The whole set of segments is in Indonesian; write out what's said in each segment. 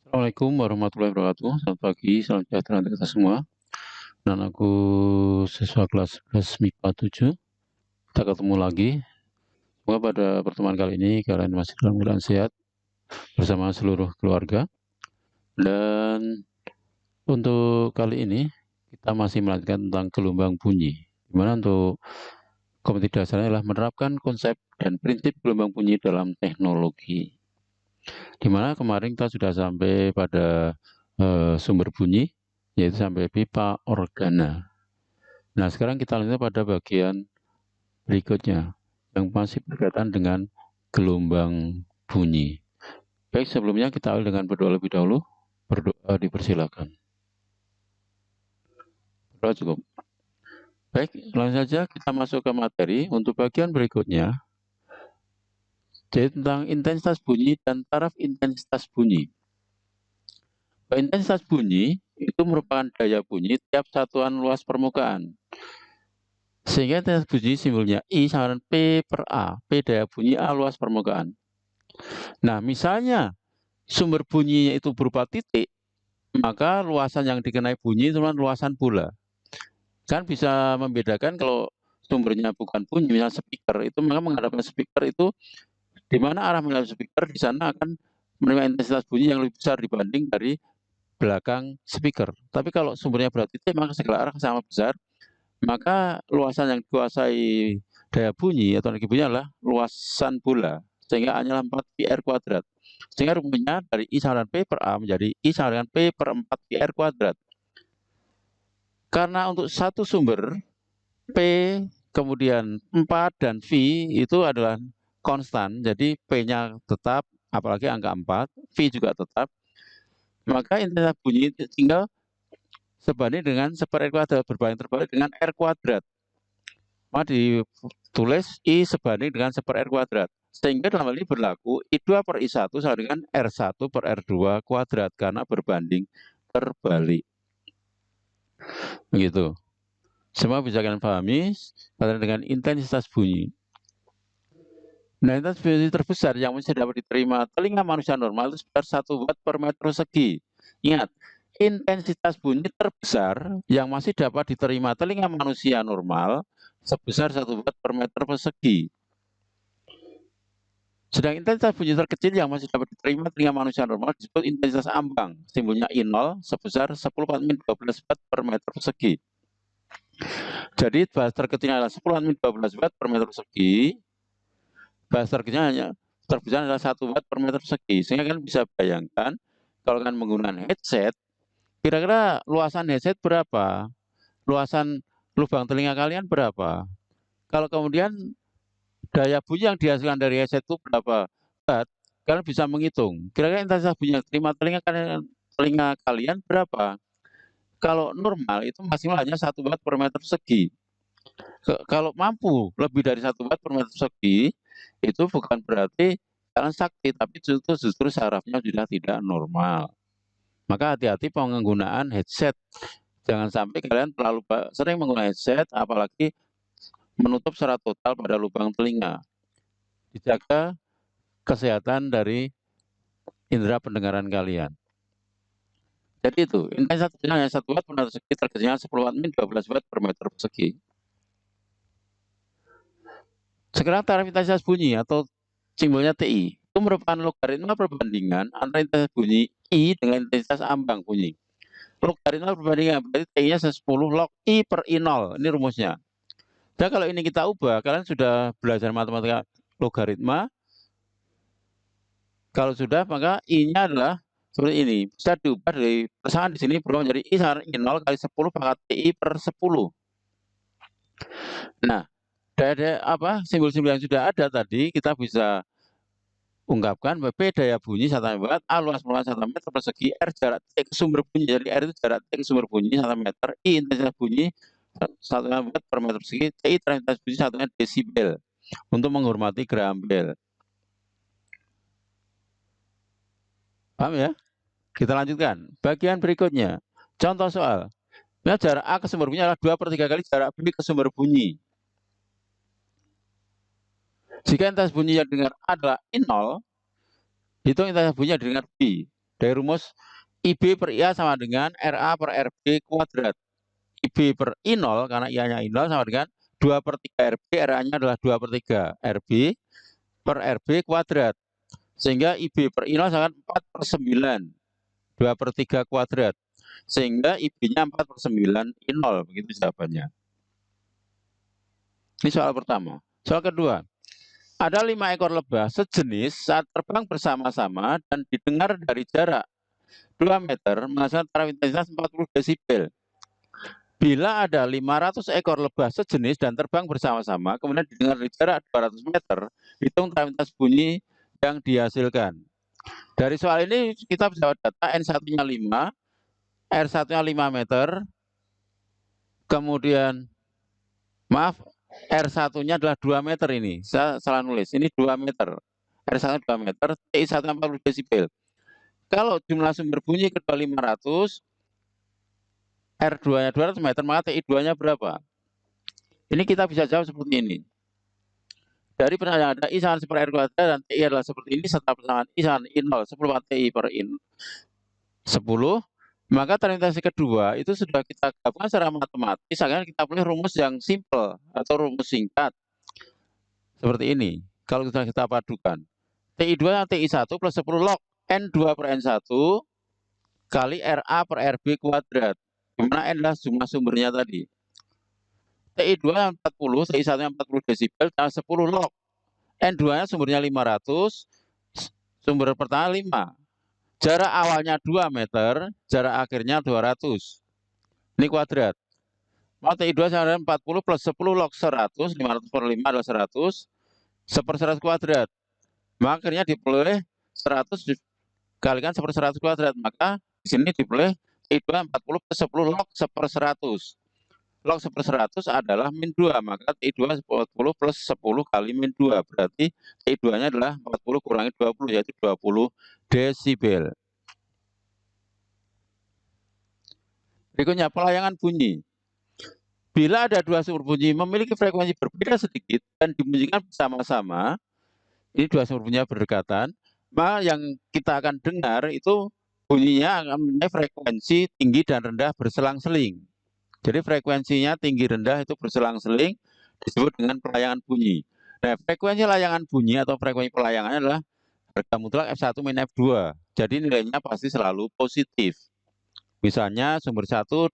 Assalamualaikum warahmatullahi wabarakatuh. Selamat pagi, salam sejahtera untuk kita semua. Dan aku siswa kelas 11 MIPA 7. Kita ketemu lagi. Semoga pada pertemuan kali ini kalian masih dalam keadaan sehat bersama seluruh keluarga. Dan untuk kali ini kita masih melanjutkan tentang gelombang bunyi. Dimana untuk komite dasarnya adalah menerapkan konsep dan prinsip gelombang bunyi dalam teknologi. Dimana kemarin kita sudah sampai pada sumber bunyi, yaitu sampai pipa organa. Nah, sekarang kita lanjut pada bagian berikutnya, yang masih berkaitan dengan gelombang bunyi. Baik, sebelumnya kita awali dengan berdoa lebih dahulu. Berdoa dipersilakan. Berdoa cukup. Baik, langsung saja kita masuk ke materi. Untuk bagian berikutnya, jadi tentang intensitas bunyi dan taraf intensitas bunyi. Intensitas bunyi itu merupakan daya bunyi tiap satuan luas permukaan. Sehingga intensitas bunyi simbolnya I sama dengan P per A. P daya bunyi, A luas permukaan. Nah, misalnya sumber bunyinya itu berupa titik, maka luasan yang dikenai bunyi itu luasan pula. Kan bisa membedakan kalau sumbernya bukan bunyi, misalnya speaker, itu maka menghadapkan speaker itu di mana arah menghadap speaker, di sana akan menerima intensitas bunyi yang lebih besar dibanding dari belakang speaker. Tapi kalau sumbernya berarti titik, maka segala arah sama besar, maka luasan yang dikuasai daya bunyi atau energi bunyi adalah luasan bola, sehingga hanya 4 PR kuadrat. Sehingga rumusnya dari I sama dengan P per A menjadi I sama dengan P per 4 PR kuadrat. Karena untuk satu sumber, P kemudian 4 dan V itu adalah konstan, jadi P-nya tetap, apalagi angka 4, V juga tetap, maka intensitas bunyi tinggal sebanding dengan 1 per R kuadrat, berbanding terbalik dengan R kuadrat. Maka ditulis I sebanding dengan 1 per R kuadrat. Sehingga dalam hal ini berlaku I2 per I1 sama dengan R1 per R2 kuadrat, karena berbanding terbalik. Begitu. Semua bisa kalian pahami dengan intensitas bunyi. Nah, intensitas bunyi terbesar yang mesti dapat diterima telinga manusia normal itu sebesar 1 watt per meter persegi. Ingat, intensitas bunyi terbesar yang masih dapat diterima telinga manusia normal sebesar 1 watt per meter persegi. Sedang intensitas bunyi terkecil yang masih dapat diterima telinga manusia normal disebut intensitas ambang, simbolnya I0 sebesar 10⁻12 watt per meter persegi. Jadi batas terkecilnya adalah 10⁻12 watt per meter persegi. Batas terkecilnya terbesar adalah 1 watt per meter persegi. Sehingga kalian bisa bayangkan kalau kalian menggunakan headset, kira-kira luasan headset berapa? Luasan lubang telinga kalian berapa? Kalau kemudian daya bunyi yang dihasilkan dari headset itu berapa watt, kalian bisa menghitung. Kira-kira intensitas bunyi yang terima telinga kalian berapa? Kalau normal itu maksimal hanya 1 watt per meter persegi. Kalau mampu lebih dari 1 watt per meter persegi, itu bukan berarti kalian sakit, tapi justru sarafnya sudah tidak normal. Maka hati-hati penggunaan headset. Jangan sampai kalian terlalu sering menggunakan headset, apalagi menutup secara total pada lubang telinga. Dijaga kesehatan dari indera pendengaran kalian. Jadi itu, intensitas hanya 1 watt per meter persegi, terkecilnya 10⁻12 watt per meter persegi. Sekarang taraf intensitas bunyi atau simbolnya TI itu merupakan logaritma perbandingan antara intensitas bunyi I dengan intensitas ambang bunyi. Logaritma perbandingan berarti TI-nya 10 log I per I0. Ini rumusnya. Dan kalau ini kita ubah, kalian sudah belajar matematika logaritma. Kalau sudah, maka I-nya adalah seperti ini. Bisa diubah dari persamaan di sini berubah menjadi I sama I0 kali 10 pangkat TI per 10. Nah, dari simbol-simbol yang sudah ada tadi kita bisa ungkapkan P daya bunyi 1 watt, A luas permukaan 1 meter persegi, R jarak titik ke sumber bunyi. Jadi R itu jarak titik ke sumber bunyi 1 meter, I intensitas bunyi 1 watt per meter persegi, TI intensitas bunyi 1 desibel untuk menghormati Graham Bell. Paham ya? Kita lanjutkan. Bagian berikutnya. Contoh soal. Nah, jarak A ke sumber bunyi adalah 2 per 3 kali jarak B ke sumber bunyi. Jika intensitas bunyi yang dengar A adalah I0, hitung intensitas bunyi yang dengar B. Dari rumus IB per IA sama dengan RA per RB kuadrat. IB per I0 karena IA-nya I0 sama dengan 2/3 RB, RA-nya adalah 2/3 RB per RB kuadrat. Sehingga IB per I0 sama dengan 4/9, 2/3 kuadrat. Sehingga IB-nya 4/9 I0, begitu jawabannya. Ini soal pertama. Soal kedua, ada 5 ekor lebah sejenis saat terbang bersama-sama dan didengar dari jarak 2 meter menghasilkan taraf intensitas 40 desibel. Bila ada 500 ekor lebah sejenis dan terbang bersama-sama, kemudian didengar dari jarak 200 meter, hitung taraf intensitas bunyi yang dihasilkan. Dari soal ini kita bisa data N1-nya 5, R1-nya 5 meter, kemudian maaf, R1-nya adalah 2 meter ini. Saya salah nulis, ini 2 meter. R1 2 meter, TI1 40 desibel. Kalau jumlah sumber bunyi kedua 500, R2-nya 200 meter, maka TI2-nya berapa? Ini kita bisa jawab seperti ini. Dari penanya ada I sama per R kuadrat dan TI adalah seperti ini, serta persamaan I sama I0, 10 TI per I 10, maka transformasi kedua itu sudah kita gabungkan secara matematis, akhirnya kita pilih rumus yang simple atau rumus singkat. Seperti ini, kalau kita padukan. TI2 dan TI1 plus 10 log N2 per N1 kali RA per RB kuadrat. Dimana N adalah jumlah sumbernya tadi. TI2 yang 40, TI1 yang 40 desibel, dan 10 log. N2-nya sumbernya 500, sumber pertama 5. Jarak awalnya 2 meter, jarak akhirnya 200. Ini kuadrat. Maka TI2 sama dengan 40 plus 10 log 100, 500 per 5 adalah 100, 1/100 kuadrat. Maka akhirnya dipilih 100 dikalikan 1/100 kuadrat. Maka di sini dipilih TI2 40 plus 10 log 1/100. Log 1/100 adalah min 2, maka TI2 40 plus 10 kali min 2. Berarti TI2-nya adalah 40 kurangi 20, yaitu 20 desibel. Berikutnya, pelayangan bunyi. Bila ada 2 sumber bunyi memiliki frekuensi berbeda sedikit dan dibunyikan bersama-sama, ini 2 sumber bunyi berdekatan, maka yang kita akan dengar itu bunyinya akan mempunyai frekuensi tinggi dan rendah berselang-seling. Jadi frekuensinya tinggi rendah itu berselang-seling disebut dengan pelayangan bunyi. Nah, frekuensi layangan bunyi atau frekuensi pelayangannya adalah harga mutlak F1 min F2. Jadi nilainya pasti selalu positif. Misalnya sumber 1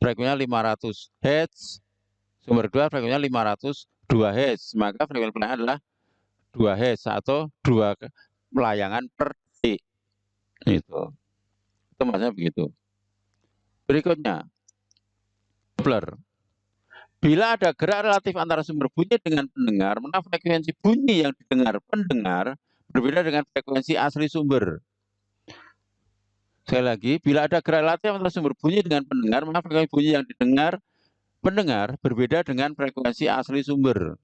frekuensinya 500 Hz, sumber 2 frekuensinya 502 Hz, maka frekuensi pelayangan adalah 2 Hz atau 2 pelayangan per detik. Itu maksudnya begitu. Berikutnya, Doppler. Bila ada gerak relatif antara sumber bunyi dengan pendengar, maka frekuensi bunyi yang didengar pendengar berbeda dengan frekuensi asli sumber. Sekali lagi, bila ada gerak relatif antara sumber bunyi dengan pendengar, maka frekuensi bunyi yang didengar pendengar berbeda dengan frekuensi asli sumber.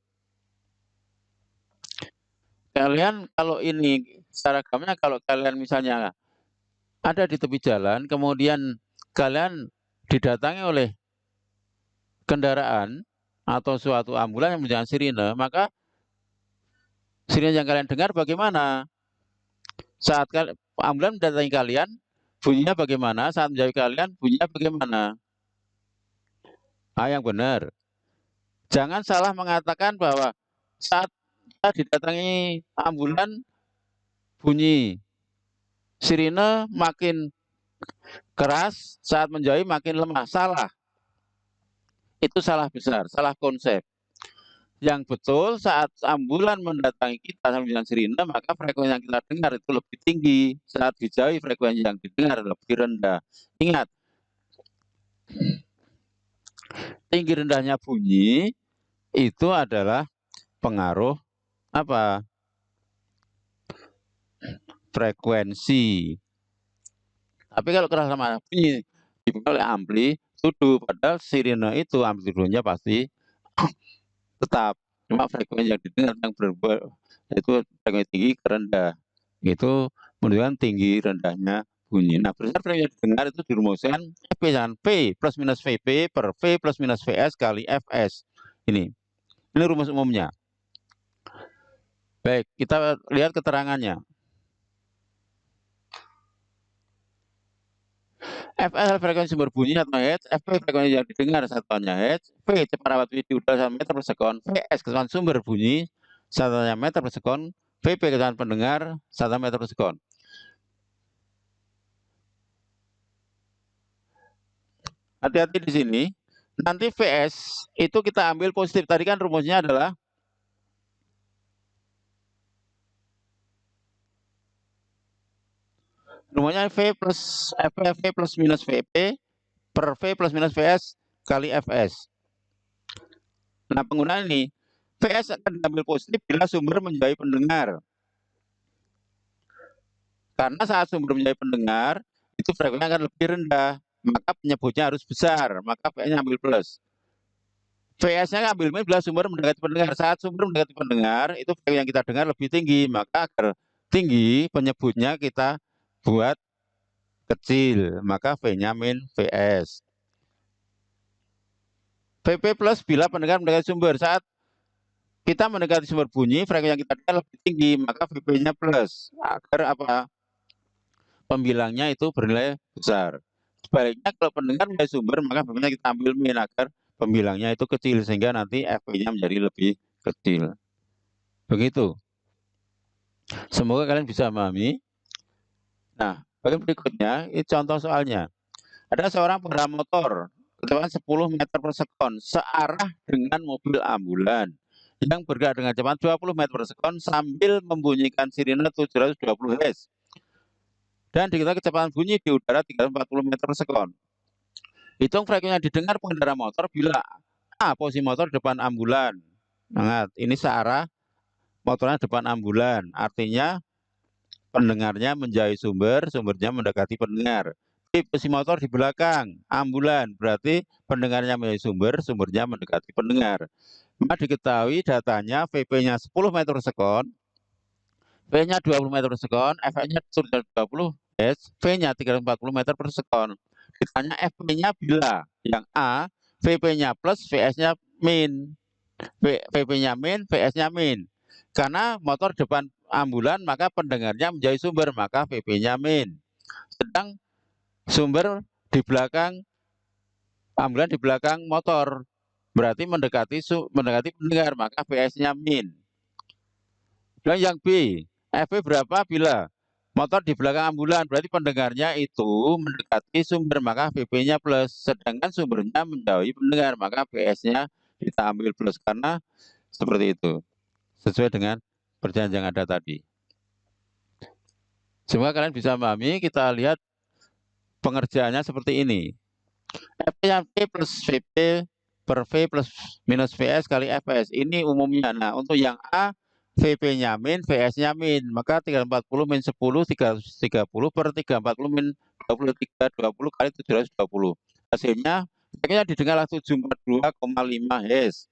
Kalian kalau ini secara gambarnya, kalau kalian misalnya ada di tepi jalan, kemudian kalian didatangi oleh kendaraan atau suatu ambulan yang menggunakan sirine, maka sirine yang kalian dengar bagaimana? Saat ambulan mendatangi kalian, bunyinya bagaimana? Saat menjauhi kalian, bunyinya bagaimana? Yang benar. Jangan salah mengatakan bahwa saat kita didatangi ambulan, bunyi sirine makin keras, saat menjauhi makin lemah. Salah. Itu salah besar, salah konsep. Yang betul saat ambulan mendatangi kita dengan sirine, maka frekuensi yang kita dengar itu lebih tinggi. Saat dijauhi frekuensi yang didengar lebih rendah. Ingat, tinggi rendahnya bunyi itu adalah pengaruh apa? Frekuensi. Tapi kalau keras sama bunyi dibuka oleh amplitudo, padahal sirine itu amplitudonya pasti tetap, cuma frekuensi yang didengar yang berubah, yaitu frekuensi tinggi ke rendah. Itu menunjukkan tinggi rendahnya bunyi. Nah, berdasarkan frekuensi yang didengar itu dirumuskan P dengan P plus minus VP per V plus minus VS kali Fs. Ini rumus umumnya. Baik, kita lihat keterangannya. FL frekuensi sumber bunyi 1 Hz, FP frekuensi yang didengar 1 Hz, V kecepatan di udara 1 meter per sekon, VS kecepatan sumber bunyi 1 meter per sekon, VP kecepatan pendengar 1 meter per sekon. Hati-hati di sini. Nanti VS itu kita ambil positif. Tadi kan rumusnya adalah rumusnya V plus FV plus minus VP per V plus minus VS kali FS. Nah, penggunaan ini VS akan diambil positif bila sumber menjadi pendengar. Karena saat sumber menjadi pendengar, itu frekuensinya akan lebih rendah, maka penyebutnya harus besar, maka VS-nya ambil plus. VS-nya ambil min bila sumber mendekati pendengar. Saat sumber mendekati pendengar, itu frekuensi yang kita dengar lebih tinggi, maka agar tinggi penyebutnya kita buat kecil, maka V-nya min VS. VP plus bila pendengar mendekati sumber. Saat kita mendekati sumber bunyi, frekuensi yang kita dengar lebih tinggi, maka VP-nya plus. Agar apa? Pembilangnya itu bernilai besar. Sebaliknya kalau pendengar menjadi sumber, maka VP-nya kita ambil min agar pembilangnya itu kecil, sehingga nanti FP-nya menjadi lebih kecil. Begitu. Semoga kalian bisa memahami. Nah, bagian berikutnya, ini contoh soalnya. Ada seorang pengendara motor, kecepatan 10 meter per sekon, searah dengan mobil ambulan yang bergerak dengan kecepatan 20 meter per sekon sambil membunyikan sirine 720 Hz. Dan diketahui kecepatan bunyi di udara 340 meter per sekon. Hitung frekuensi yang didengar pengendara motor bila A posisi motor depan ambulan. Ingat, ini searah motornya depan ambulan, artinya pendengarnya menjauhi sumber, sumbernya mendekati pendengar. B posisi motor di belakang ambulan, berarti pendengarnya menjauhi sumber, sumbernya mendekati pendengar. Maka diketahui datanya VP-nya 10 meter per sekon, V-nya 20 meter per sekon, F-nya 20 Hz, V-nya 340 meter per sekon. Ditanya FP-nya bila yang A, VP-nya plus, VS-nya min. VP-nya min, VS-nya min. Karena motor depan ambulan, maka pendengarnya menjauhi sumber, maka VP-nya min. Sedang sumber di belakang ambulan, di belakang motor, berarti mendekati pendengar, maka VS-nya min. Dan yang B, FP berapa bila motor di belakang ambulan, berarti pendengarnya itu mendekati sumber, maka VP-nya plus. Sedangkan sumbernya menjauhi pendengar, maka VS-nya kita ambil plus, karena seperti itu. Sesuai dengan perjanjian yang ada tadi. Semoga kalian bisa memahami. Kita lihat pengerjaannya seperti ini. FP plus VP per V plus minus VS kali FS. Ini umumnya. Nah, untuk yang A, VP-nya min, VS-nya min. Maka 340 min 10, 330 per 340 min 20, 320 kali 720. Hasilnya, akhirnya didengarlah 742,5 Hz.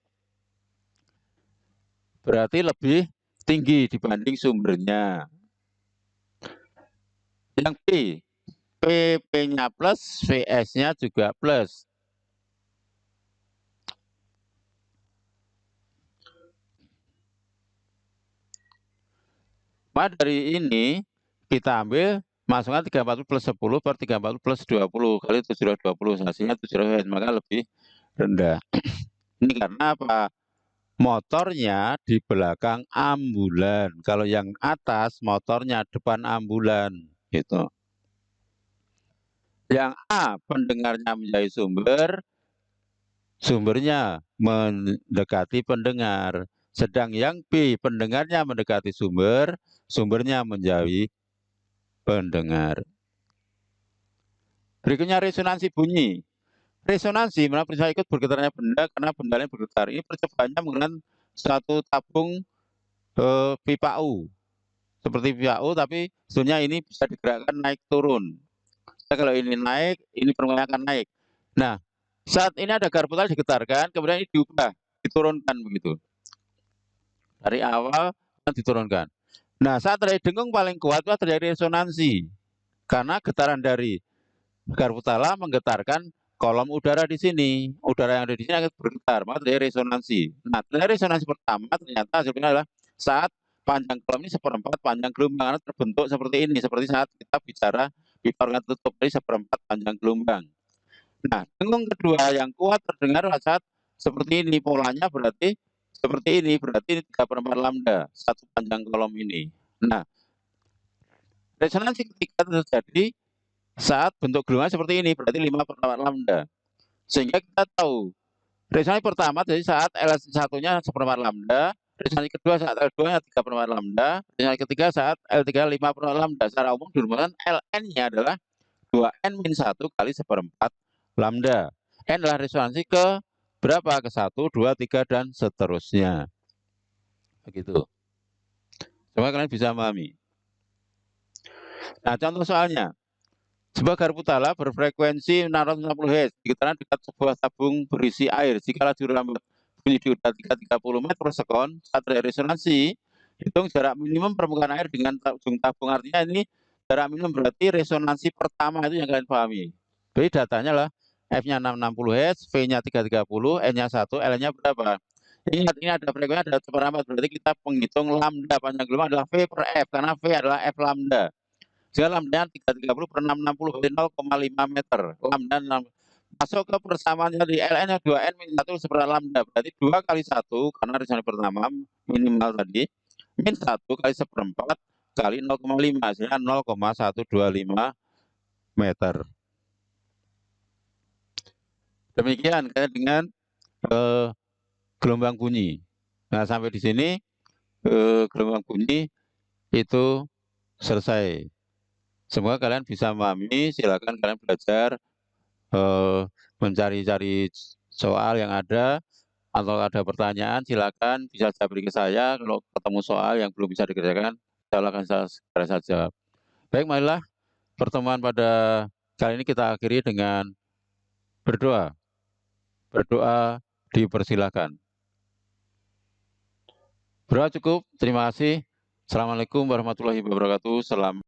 Berarti lebih tinggi dibanding sumbernya. Yang B, PP-nya plus, VS-nya juga plus. Maka dari ini kita ambil masukkan 340 plus 10 per 340 plus 20 kali 720, hasilnya 700 Hz, maka lebih rendah. Ini karena apa? Motornya di belakang ambulan. Kalau yang atas motornya depan ambulan, gitu. Yang A pendengarnya menjadi sumber, sumbernya mendekati pendengar. Sedang yang B pendengarnya mendekati sumber, sumbernya menjauhi pendengar. Berikutnya resonansi bunyi. Resonansi mana peristiwa ikut bergetarnya benda karena benda lain bergetar. Ini percobaannya menggunakan satu tabung pipa U. Seperti pipa U, tapi sebetulnya ini bisa digerakkan naik turun. Nah, kalau ini naik, ini permukaannya akan naik. Nah, saat ini ada garpu tali digetarkan, kemudian ini diubah, diturunkan begitu. Dari awal diturunkan. Nah, saat terjadi dengung paling kuat itu terjadi resonansi. Karena getaran dari garpu tala menggetarkan kolom udara di sini. Udara yang ada di sini akan bergetar, maka terjadi resonansi. Nah, terjadi resonansi pertama ternyata hasilnya adalah saat panjang kolom ini 1/4 panjang gelombang, karena terbentuk seperti ini, seperti saat kita bicara pipa tertutup dari seperempat panjang gelombang. Nah, dengung kedua yang kuat terdengar pada saat seperti ini polanya, berarti seperti ini, berarti 3/4 lambda, satu panjang kolom ini. Nah, resonansi ketiga terjadi saat bentuk gelombang seperti ini, berarti 5/4 lambda. Sehingga kita tahu resonansi pertama jadi saat L1-nya 1/4 lambda, resonansi kedua saat L2-nya 3/4 lambda, resonansi ketiga saat L3 5/4 lambda. Secara umum dirumuskan Ln-nya adalah 2n-1 kali 1/4 lambda. N adalah resonansi ke berapa? Ke 1, 2, 3, dan seterusnya. Begitu. Semoga kalian bisa memahami. Nah, contoh soalnya. Sebuah garpu tala berfrekuensi 660 Hz di getaran dekat sebuah tabung berisi air. Jika laju lambat bunyi di udara 330 meter per sekon, saat ada resonansi, hitung jarak minimum permukaan air dengan ujung tabung. Artinya ini jarak minimum berarti resonansi pertama itu yang kalian pahami. Jadi datanya lah F-nya 660 Hz, V-nya 330, N-nya 1, L-nya berapa? Ingat, ini ada frekuensi, ada seperempat, berarti kita menghitung lambda panjang gelombang adalah V per F, karena V adalah F lambda. Jika lambda 330 per 660 berarti 0,5 meter. Lambda 6. Masuk ke persamaannya di Ln-nya 2n min 1 1/4 lambda. Berarti 2 kali 1 karena resonansi pertama minimal tadi. Min 1 kali 1/4 kali 0,5 hasilnya 0,125 meter. Demikian kait dengan gelombang bunyi. Nah, sampai di sini gelombang bunyi itu selesai. Semoga kalian bisa memahami. Silakan kalian belajar mencari-cari soal yang ada, atau ada pertanyaan silakan bisa beri ke saya. Kalau ketemu soal yang belum bisa dikerjakan, silakan saya segera saja. Baik, marilah pertemuan pada kali ini kita akhiri dengan berdoa. Berdoa dipersilakan. Berdoa cukup. Terima kasih. Assalamualaikum warahmatullahi wabarakatuh. Salam.